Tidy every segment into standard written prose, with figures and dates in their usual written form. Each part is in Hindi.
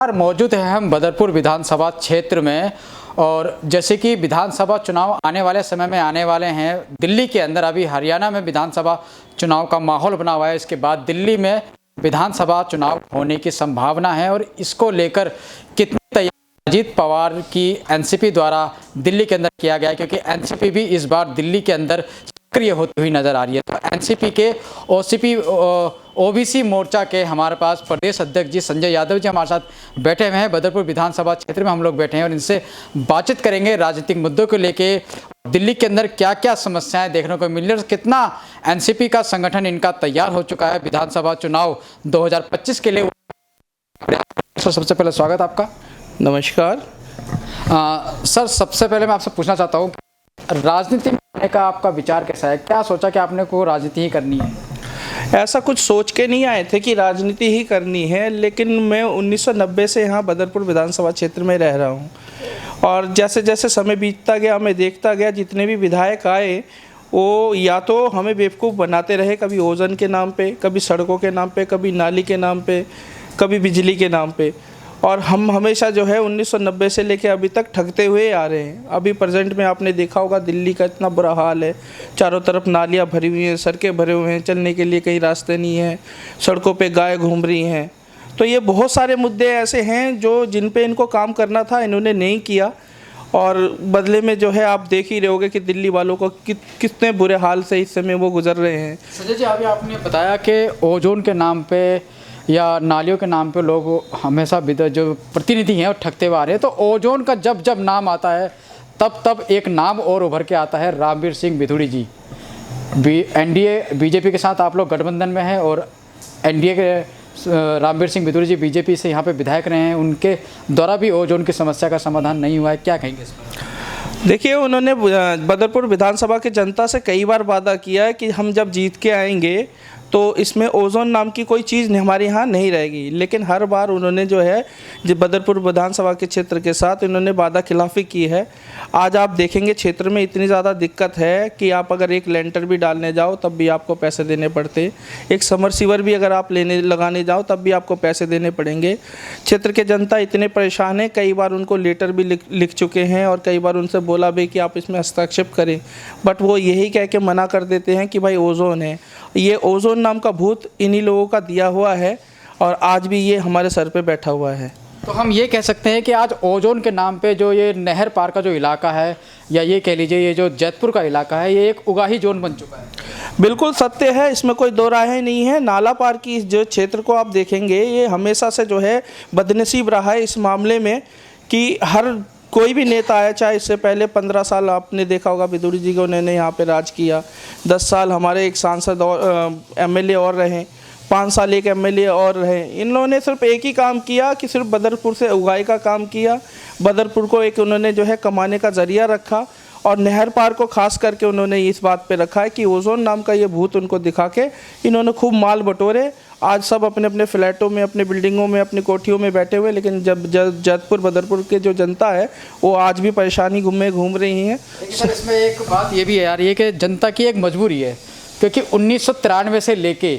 और मौजूद है हम बदरपुर विधानसभा क्षेत्र में। और जैसे कि विधानसभा चुनाव आने वाले समय में आने वाले हैं, दिल्ली के अंदर अभी हरियाणा में विधानसभा चुनाव का माहौल बना हुआ है, इसके बाद दिल्ली में विधानसभा चुनाव होने की संभावना है। और इसको लेकर कितनी तैयारी अजीत पवार की एनसीपी द्वारा दिल्ली के अंदर किया गया है, क्योंकि एनसीपी भी इस बार दिल्ली के अंदर सक्रिय होती हुई नजर आ रही है। तो एनसीपी के ओबीसी मोर्चा के हमारे पास प्रदेश अध्यक्ष जी संजय यादव जी हमारे साथ बैठे हुए हैं। बदरपुर विधानसभा क्षेत्र में हम लोग बैठे हैं और इनसे बातचीत करेंगे राजनीतिक मुद्दों को लेके, दिल्ली के अंदर क्या क्या समस्याएं देखने को मिल रही है, कितना एनसीपी का संगठन इनका तैयार हो चुका है विधानसभा चुनाव 2025 के लिए। सर, सबसे पहले स्वागत आपका। नमस्कार। सर, सबसे पहले मैं आपसे पूछना चाहता हूँ, राजनीति में आने का आपका विचार कैसा है? क्या सोचा कि आपने को राजनीति ही करनी है? ऐसा कुछ सोच के नहीं आए थे कि राजनीति ही करनी है, लेकिन मैं 1990 से यहाँ बदरपुर विधानसभा क्षेत्र में रह रहा हूँ और जैसे जैसे समय बीतता गया मैं देखता गया जितने भी विधायक आए वो या तो हमें बेवकूफ़ बनाते रहे, कभी ओजोन के नाम पे, कभी सड़कों के नाम पे, कभी नाली के नाम पे, कभी बिजली के नाम पे। और हम हमेशा जो है 1990 से लेके अभी तक ठगते हुए आ रहे हैं। अभी प्रेजेंट में आपने देखा होगा दिल्ली का इतना बुरा हाल है, चारों तरफ नालियाँ भरी हुई हैं, सड़कें भरे हुए हैं, चलने के लिए कहीं रास्ते नहीं हैं, सड़कों पे गाय घूम रही हैं। तो ये बहुत सारे मुद्दे ऐसे हैं जो जिन पे इनको काम करना था, इन्होंने नहीं किया। और बदले में जो है आप देख ही रहे होगे कि दिल्ली वालों को कितने बुरे हाल से इस समय वो गुजर रहे हैं। संजय जी, अभी आपने बताया कि ओजोन के नाम पे या नालियों के नाम पे लोग हमेशा जो प्रतिनिधि हैं वो ठगते हुए आ रहे हैं। तो ओजोन का जब जब नाम आता है तब तब एक नाम और उभर के आता है, रामवीर सिंह बिधूड़ी जी। एनडीए बीजेपी के साथ आप लोग गठबंधन में हैं और एनडीए के रामवीर सिंह बिधूड़ी जी बीजेपी से यहाँ पे विधायक रहे हैं, उनके द्वारा भी ओजोन की समस्या का समाधान नहीं हुआ है, क्या कहेंगे इस पर? देखिए, उन्होंने बदरपुर विधानसभा की जनता से कई बार वादा किया है कि हम जब जीत के आएंगे तो इसमें ओजोन नाम की कोई चीज़ हमारे यहाँ नहीं रहेगी। लेकिन हर बार उन्होंने जो है बदरपुर विधानसभा के क्षेत्र के साथ उन्होंने वादा खिलाफ़ी की है। आज आप देखेंगे क्षेत्र में इतनी ज़्यादा दिक्कत है कि आप अगर एक लेंटर भी डालने जाओ तब भी आपको पैसे देने पड़ते, एक समरसीवर भी अगर आप लगाने जाओ तब भी आपको पैसे देने पड़ेंगे। क्षेत्र के जनता इतने परेशान है, कई बार उनको लेटर भी लिख चुके हैं और कई बार उनसे बोला भी कि आप इसमें हस्तक्षेप करें, बट वो यही कह के मना कर देते हैं कि भाई ओजोन है। ये ओजोन नाम का भूत इन्हीं लोगों का दिया हुआ है और आज भी ये हमारे सर पे बैठा हुआ है। तो हम ये कह सकते हैं कि आज ओजोन के नाम पे जो ये नहर पार का जो इलाका है, या ये कह लीजिए ये जो जैतपुर का इलाका है, ये एक उगाही जोन बन चुका है। बिल्कुल सत्य है, इसमें कोई दो राय नहीं है। नाला पार की जो क्षेत्र को आप देखेंगे, ये हमेशा से जो है बदनसीब रहा है इस मामले में कि हर कोई भी नेता आया, चाहे इससे पहले 15 साल आपने देखा होगा बिधूड़ी जी को, उन्होंने यहाँ पे राज किया। 10 साल हमारे एक सांसद और एमएलए और रहे, 5 साल एक एमएलए और रहे। इन लोगों ने सिर्फ एक ही काम किया कि सिर्फ बदरपुर से उगाई का काम किया। बदरपुर को एक उन्होंने जो है कमाने का ज़रिया रखा और नहर पार को खास करके उन्होंने इस बात पे रखा है कि ओजोन नाम का ये भूत उनको दिखा के इन्होंने खूब माल बटोरे। आज सब अपने अपने फ्लैटों में, अपने बिल्डिंगों में, अपनी कोठियों में बैठे हुए, लेकिन जब जैतपुर बदरपुर के जो जनता है वो आज भी परेशानी घूम रही है। सर, इसमें एक बात ये भी है यार, ये कि जनता की एक मजबूरी है, क्योंकि 1993 से लेके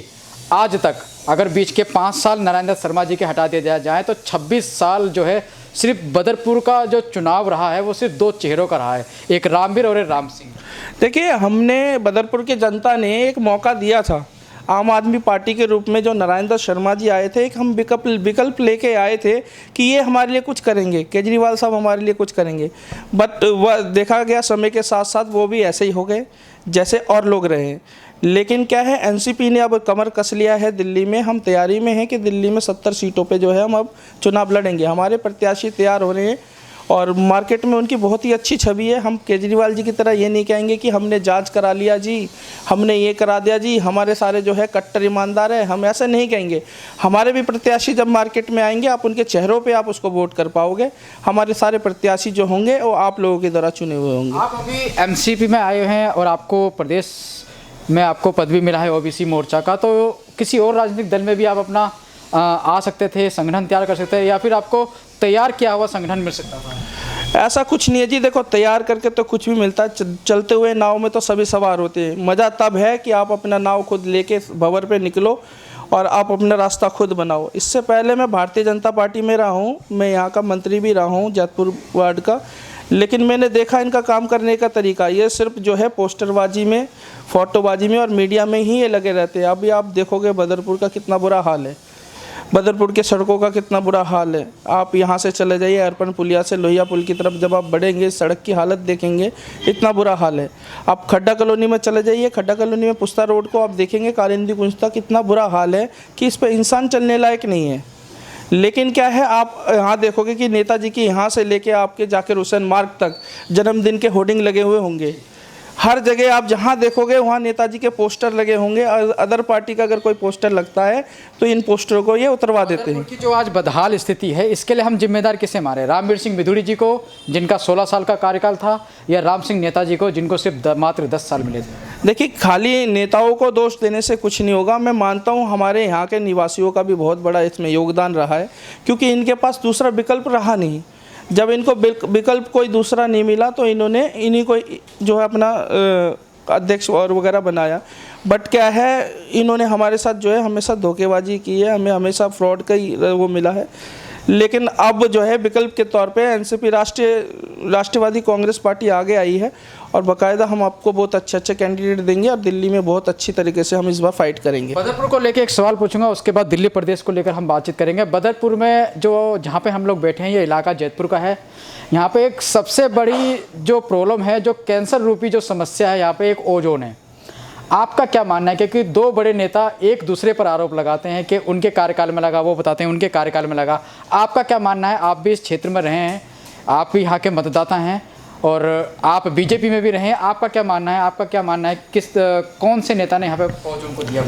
आज तक अगर बीच के 5 साल नारायण दत्त शर्मा जी के हटा दिया जाए तो 26 साल जो है सिर्फ बदरपुर का जो चुनाव रहा है वो सिर्फ 2 चेहरों का रहा है, एक रामवीर और एक राम सिंह। देखिए, हमने बदरपुर की जनता ने एक मौका दिया था आम आदमी पार्टी के रूप में, जो नारायण दत्त शर्मा जी आए थे, एक हम विकल्प लेके आए थे कि ये हमारे लिए कुछ करेंगे, केजरीवाल साहब हमारे लिए कुछ करेंगे। बट वह देखा गया समय के साथ साथ वो भी ऐसे ही हो गए जैसे और लोग रहे। लेकिन क्या है, एनसीपी ने अब कमर कस लिया है दिल्ली में। हम तैयारी में हैं कि दिल्ली में 70 सीटों पे जो है हम अब चुनाव लड़ेंगे। हमारे प्रत्याशी तैयार हो रहे हैं और मार्केट में उनकी बहुत ही अच्छी छवि है। हम केजरीवाल जी की तरह ये नहीं कहेंगे कि हमने जांच करा लिया जी, हमने ये करा दिया जी, हमारे सारे जो है कट्टर ईमानदार है, हम ऐसे नहीं कहेंगे। हमारे भी प्रत्याशी जब मार्केट में आएंगे, आप उनके चेहरों पे आप उसको वोट कर पाओगे। हमारे सारे प्रत्याशी जो होंगे वो आप लोगों के द्वारा चुने हुए होंगे। आप अभी एमसीपी में आए हैं और आपको प्रदेश में आपको पदवी मिला है ओबीसी मोर्चा का, तो किसी और राजनीतिक दल में भी आप अपना आ सकते थे, संगठन तैयार कर सकते थे, या फिर आपको तैयार किया हुआ संगठन मिल सकता था? ऐसा कुछ नहीं है जी। देखो, तैयार करके तो कुछ भी मिलता है। चलते हुए नाव में तो सभी सवार होते हैं। मज़ा तब है कि आप अपना नाव खुद लेके भंवर पे निकलो और आप अपना रास्ता खुद बनाओ। इससे पहले मैं भारतीय जनता पार्टी में रहा हूँ, मैं यहाँ का मंत्री भी रहा हूँ जैतपुर वार्ड का, लेकिन मैंने देखा इनका काम करने का तरीका, ये सिर्फ जो है पोस्टरबाजी में, फ़ोटोबाजी में और मीडिया में ही ये लगे रहते हैं। अभी आप देखोगे बदरपुर का कितना बुरा हाल है, बदरपुर के सड़कों का कितना बुरा हाल है। आप यहाँ से चले जाइए अरपन पुलिया से लोहिया पुल की तरफ, जब आप बढ़ेंगे सड़क की हालत देखेंगे इतना बुरा हाल है। आप खड्डा कॉलोनी में चले जाइए, खड्डा कॉलोनी में पुस्ता रोड को आप देखेंगे कालिंदी कुंज तक कितना बुरा हाल है कि इस पर इंसान चलने लायक नहीं है। लेकिन क्या है, आप यहाँ देखोगे कि नेताजी की यहाँ से लेके आपके जाकिर हुसैन मार्ग तक जन्मदिन के होर्डिंग लगे हुए होंगे। हर जगह आप जहाँ देखोगे वहाँ नेताजी के पोस्टर लगे होंगे। और अदर पार्टी का अगर कोई पोस्टर लगता है तो इन पोस्टरों को ये उतरवा देते हैं। कि जो आज बदहाल स्थिति है इसके लिए हम जिम्मेदार किसे मारे? रामवीर सिंह बिधूड़ी जी को जिनका 16 साल का कार्यकाल था, या राम सिंह नेताजी को जिनको सिर्फ मात्र 10 साल मिले थे? देखिए, खाली नेताओं को दोष देने से कुछ नहीं होगा। मैं मानता हूँ हमारे यहाँ के निवासियों का भी बहुत बड़ा इसमें योगदान रहा है, क्योंकि इनके पास दूसरा विकल्प रहा नहीं। जब इनको विकल्प कोई दूसरा नहीं मिला तो इन्होंने इन्हीं को जो है अपना अध्यक्ष और वगैरह बनाया। बट क्या है, इन्होंने हमारे साथ जो है हमेशा धोखेबाजी की है, हमें हमेशा फ्रॉड का ही वो मिला है। लेकिन अब जो है विकल्प के तौर पे एनसीपी राष्ट्रवादी कांग्रेस पार्टी आगे आई है, और बाकायदा हम आपको बहुत अच्छे अच्छे कैंडिडेट देंगे और दिल्ली में बहुत अच्छी तरीके से हम इस बार फाइट करेंगे। बदरपुर को लेकर एक सवाल पूछूंगा, उसके बाद दिल्ली प्रदेश को लेकर हम बातचीत करेंगे। बदरपुर में जो जहाँ पे हम लोग बैठे हैं ये इलाका जैतपुर का है। यहाँ पे एक सबसे बड़ी जो प्रॉब्लम है, जो कैंसर रूपी जो समस्या है यहाँ पे, एक ओजोन है। आपका क्या मानना है? क्योंकि दो बड़े नेता एक दूसरे पर आरोप लगाते हैं कि उनके कार्यकाल में लगा, वो बताते हैं उनके कार्यकाल में लगा। आपका क्या मानना है? आप भी इस क्षेत्र में रहे हैं, आप भी यहाँ के मतदाता हैं और आप बीजेपी में भी रहे हैं। आपका क्या मानना है? आपका क्या मानना है कौन से नेता ने यहाँ पे ओजोन को दिया?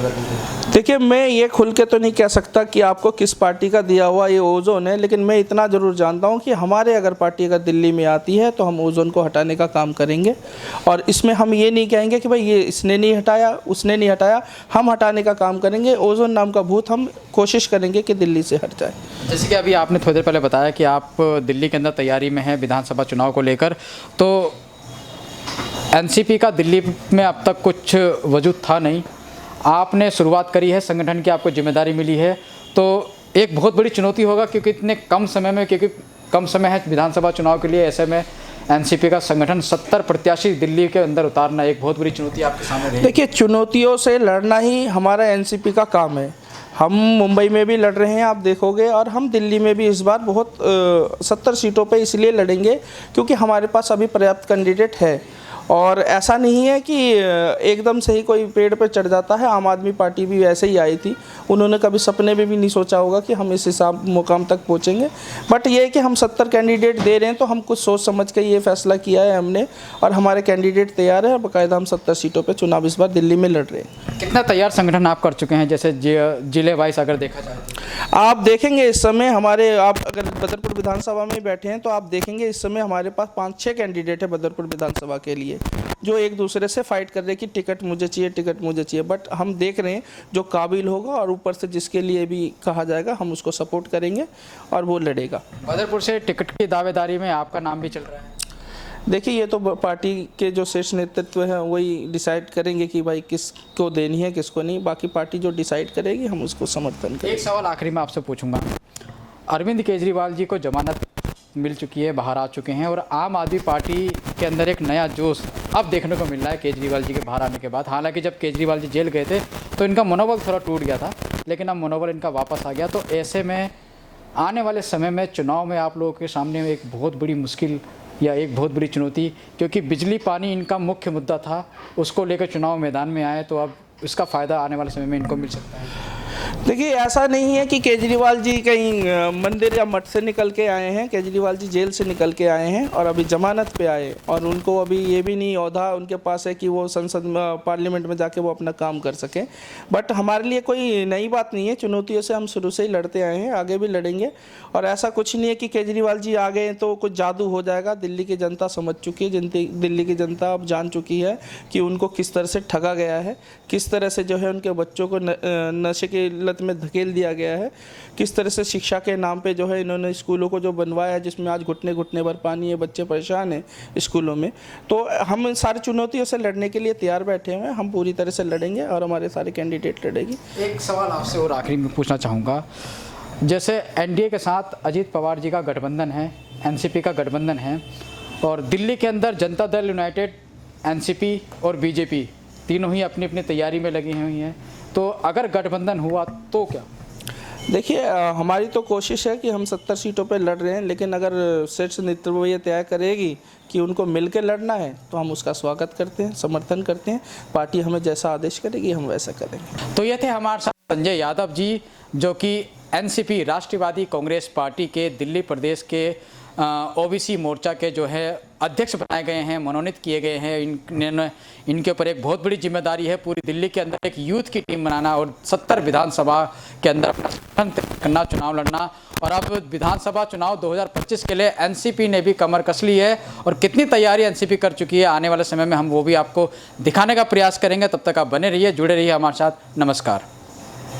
देखिए, मैं ये खुल के तो नहीं कह सकता कि आपको किस पार्टी का दिया हुआ ये ओजोन है, लेकिन मैं इतना ज़रूर जानता हूँ कि हमारे अगर पार्टी अगर दिल्ली में आती है तो हम ओजोन को हटाने का काम करेंगे। और इसमें हम ये नहीं कहेंगे कि भाई ये इसने नहीं हटाया, उसने नहीं हटाया, हम हटाने का काम करेंगे। ओजोन नाम का भूत हम कोशिश करेंगे कि दिल्ली से हट जाए। जैसे कि अभी आपने थोड़ी देर पहले बताया कि आप दिल्ली के अंदर तैयारी में हैं विधानसभा चुनाव को लेकर, तो एनसीपी का दिल्ली में अब तक कुछ वजूद था नहीं, आपने शुरुआत करी है, संगठन की आपको जिम्मेदारी मिली है, तो एक बहुत बड़ी चुनौती होगा, क्योंकि इतने कम समय में, क्योंकि कम समय है विधानसभा चुनाव के लिए, ऐसे में एनसीपी का संगठन 70 प्रत्याशी दिल्ली के अंदर उतारना एक बहुत बड़ी चुनौती आपके सामने रही। देखिए, चुनौतियों से लड़ना ही हमारा एनसीपी का काम है। हम मुंबई में भी लड़ रहे हैं, आप देखोगे, और हम दिल्ली में भी इस बार बहुत 70 सीटों पे इसलिए लड़ेंगे क्योंकि हमारे पास अभी पर्याप्त कैंडिडेट है। और ऐसा नहीं है कि एकदम से ही कोई पेड़ पर चढ़ जाता है। आम आदमी पार्टी भी वैसे ही आई थी, उन्होंने कभी सपने में भी नहीं सोचा होगा कि हम इस हिसाब मुकाम तक पहुंचेंगे। बट ये है कि हम 70 कैंडिडेट दे रहे हैं तो हम कुछ सोच समझ के ये फैसला किया है हमने, और हमारे कैंडिडेट तैयार है और बाकायदा हम 70 सीटों पर चुनाव इस बार दिल्ली में लड़ रहे हैं। कितना तैयार संगठन आप कर चुके हैं, जैसे जिले वाइज अगर देखा जाए? आप देखेंगे इस समय हमारे, आप अगर बदरपुर विधानसभा में बैठे हैं तो आप देखेंगे इस समय हमारे पास 5-6 कैंडिडेट है बदरपुर विधानसभा के लिए, जो एक दूसरे से फाइट कर रहे हैं कि टिकट मुझे चाहिए, टिकट मुझे चाहिए। बट हम देख रहे हैं जो काबिल होगा और ऊपर से जिसके लिए भी कहा जाएगा हम उसको सपोर्ट करेंगे और वो लड़ेगा। बदरपुर से टिकट की दावेदारी में आपका नाम भी चल रहा है? देखिए, ये तो पार्टी के जो शीर्ष नेतृत्व है वही डिसाइड करेंगे कि भाई किसको देनी है, किसको नहीं। बाकी पार्टी जो डिसाइड करेगी हम उसको समर्थन करेंगे। एक सवाल आखिरी में आपसे पूछूंगा, अरविंद केजरीवाल जी को जमानत मिल चुकी है, बाहर आ चुके हैं, और आम आदमी पार्टी के अंदर एक नया जोश अब देखने को मिल रहा है केजरीवाल जी के बाहर आने के बाद। हालांकि जब केजरीवाल जी जेल गए थे तो इनका मनोबल थोड़ा टूट गया था, लेकिन अब मनोबल इनका वापस आ गया। तो ऐसे में आने वाले समय में चुनाव में आप लोगों के सामने एक बहुत बड़ी मुश्किल या एक बहुत बड़ी चुनौती, क्योंकि बिजली पानी इनका मुख्य मुद्दा था, उसको लेकर चुनाव मैदान में आए, तो अब इसका फ़ायदा आने वाले समय में इनको मिल सकता है। देखिए, ऐसा नहीं है कि केजरीवाल जी कहीं मंदिर या मठ से निकल के आए हैं। केजरीवाल जी जेल से निकल के आए हैं और अभी जमानत पे आए, और उनको अभी ये भी नहीं औहदा उनके पास है कि वो संसद में, पार्लियामेंट में जाके वो अपना काम कर सकें। बट हमारे लिए कोई नई बात नहीं है, चुनौतियों से हम शुरू से ही लड़ते आए हैं, आगे भी लड़ेंगे। और ऐसा कुछ नहीं है कि केजरीवाल जी आ गए तो कुछ जादू हो जाएगा। दिल्ली की जनता समझ चुकी है, दिल्ली की जनता अब जान चुकी है कि उनको किस तरह से ठगा गया है, किस तरह से जो है उनके बच्चों को नशे की किल्लत में धकेल दिया गया है। किस तरह से शिक्षा के नाम पे जो है इन्होंने स्कूलों को जो बनवाया है, जिसमें आज घुटने घुटने भर पानी है, बच्चे परेशान हैं स्कूलों में। तो हम इन सारी चुनौतियों से लड़ने के लिए तैयार बैठे हुए हैं। हम पूरी तरह से लड़ेंगे और हमारे सारे कैंडिडेट लड़ेंगे। एक सवाल आपसे और आखिरी में पूछना चाहूँगा, जैसे एनडीए के साथ अजीत पवार जी का गठबंधन है, एनसीपी का गठबंधन है, और दिल्ली के अंदर जनता दल यूनाइटेड, एनसीपी और बीजेपी तीनों ही अपनी अपनी तैयारी में लगी हुई हैं, तो अगर गठबंधन हुआ तो क्या? देखिए, हमारी तो कोशिश है कि हम 70 सीटों पर लड़ रहे हैं, लेकिन अगर शीर्ष नेतृत्व ये तय करेगी कि उनको मिलकर लड़ना है तो हम उसका स्वागत करते हैं, समर्थन करते हैं। पार्टी हमें जैसा आदेश करेगी हम वैसा करेंगे। तो ये थे हमारे साथ संजय यादव जी, जो कि एनसीपी राष्ट्रवादी कांग्रेस पार्टी के दिल्ली प्रदेश के ओबीसी मोर्चा के जो है अध्यक्ष बनाए गए हैं, मनोनीत किए गए हैं। इनके ऊपर एक बहुत बड़ी जिम्मेदारी है पूरी दिल्ली के अंदर एक यूथ की टीम बनाना और 70 विधानसभा के अंदर अपना करना, चुनाव लड़ना। और अब विधानसभा चुनाव 2025 के लिए एनसीपी ने भी कमर कस ली है और कितनी तैयारी एनसीपी कर चुकी है, आने वाले समय में हम वो भी आपको दिखाने का प्रयास करेंगे। तब तक आप बने रहिए, जुड़े रहिए हमारे साथ। नमस्कार।